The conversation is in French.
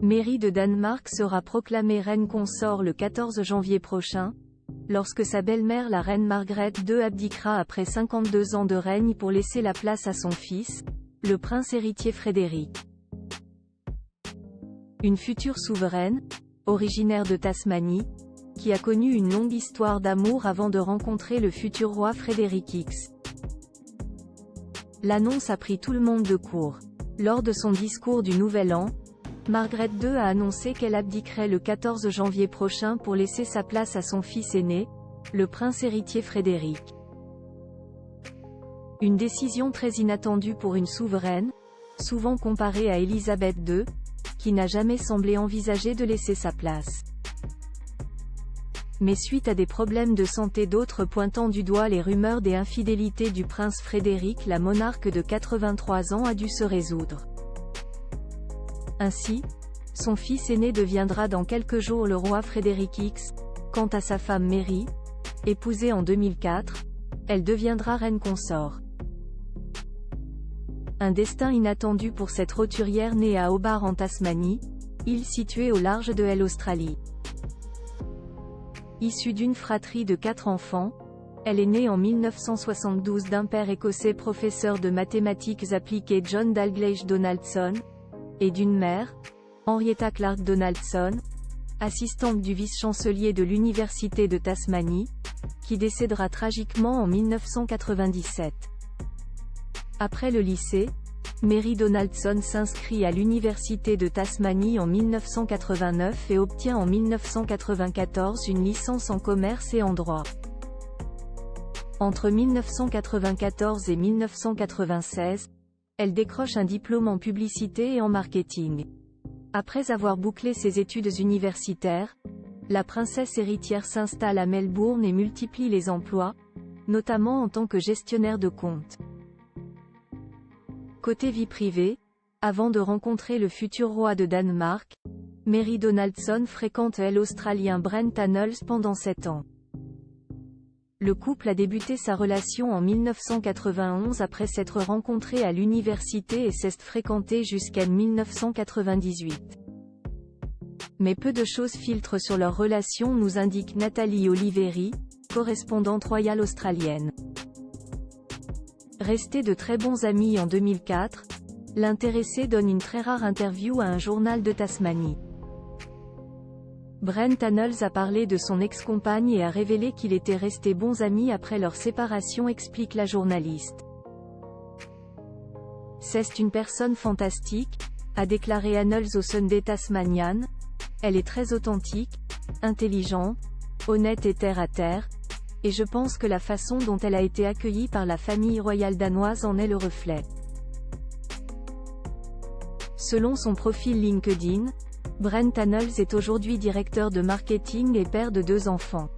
Mary de Danemark sera proclamée reine consort le 14 janvier prochain, lorsque sa belle-mère la reine Margrethe II abdiquera après 52 ans de règne pour laisser la place à son fils, le prince héritier Frédéric. Une future souveraine, originaire de Tasmanie, qui a connu une longue histoire d'amour avant de rencontrer le futur roi Frédéric X. L'annonce a pris tout le monde de court. Lors de son discours du Nouvel An, Margrethe II a annoncé qu'elle abdiquerait le 14 janvier prochain pour laisser sa place à son fils aîné, le prince héritier Frédéric. Une décision très inattendue pour une souveraine, souvent comparée à Élisabeth II, qui n'a jamais semblé envisager de laisser sa place. Mais suite à des problèmes de santé, d'autres pointant du doigt les rumeurs des infidélités du prince Frédéric, la monarque de 83 ans a dû se résoudre. Ainsi, son fils aîné deviendra dans quelques jours le roi Frédéric X. Quant à sa femme Mary, épousée en 2004, elle deviendra reine consort. Un destin inattendu pour cette roturière née à Hobart en Tasmanie, île située au large de l'Australie. Issue d'une fratrie de 4 enfants, elle est née en 1972 d'un père écossais professeur de mathématiques appliquées John Dalgleish Donaldson, et d'une mère, Henrietta Clark Donaldson, assistante du vice-chancelier de l'Université de Tasmanie, qui décédera tragiquement en 1997. Après le lycée, Mary Donaldson s'inscrit à l'Université de Tasmanie en 1989 et obtient en 1994 une licence en commerce et en droit. Entre 1994 et 1996, elle décroche un diplôme en publicité et en marketing. Après avoir bouclé ses études universitaires, la princesse héritière s'installe à Melbourne et multiplie les emplois, notamment en tant que gestionnaire de compte. Côté vie privée, avant de rencontrer le futur roi de Danemark, Mary Donaldson fréquente l'Australien Brent Annals pendant 7 ans. Le couple a débuté sa relation en 1991 après s'être rencontrés à l'université et s'est fréquenté jusqu'à 1998. Mais peu de choses filtrent sur leur relation, nous indique Nathalie Oliveri, correspondante royale australienne. Restés de très bons amis en 2004, l'intéressé donne une très rare interview à un journal de Tasmanie. Brent Annals a parlé de son ex-compagne et a révélé qu'il était resté bons amis après leur séparation, explique la journaliste. C'est une personne fantastique, a déclaré Annals au Sunday Tasmanian. Elle est très authentique, intelligente, honnête et terre à terre, et je pense que la façon dont elle a été accueillie par la famille royale danoise en est le reflet. Selon son profil LinkedIn, Brent Annals est aujourd'hui directeur de marketing et père de 2 enfants.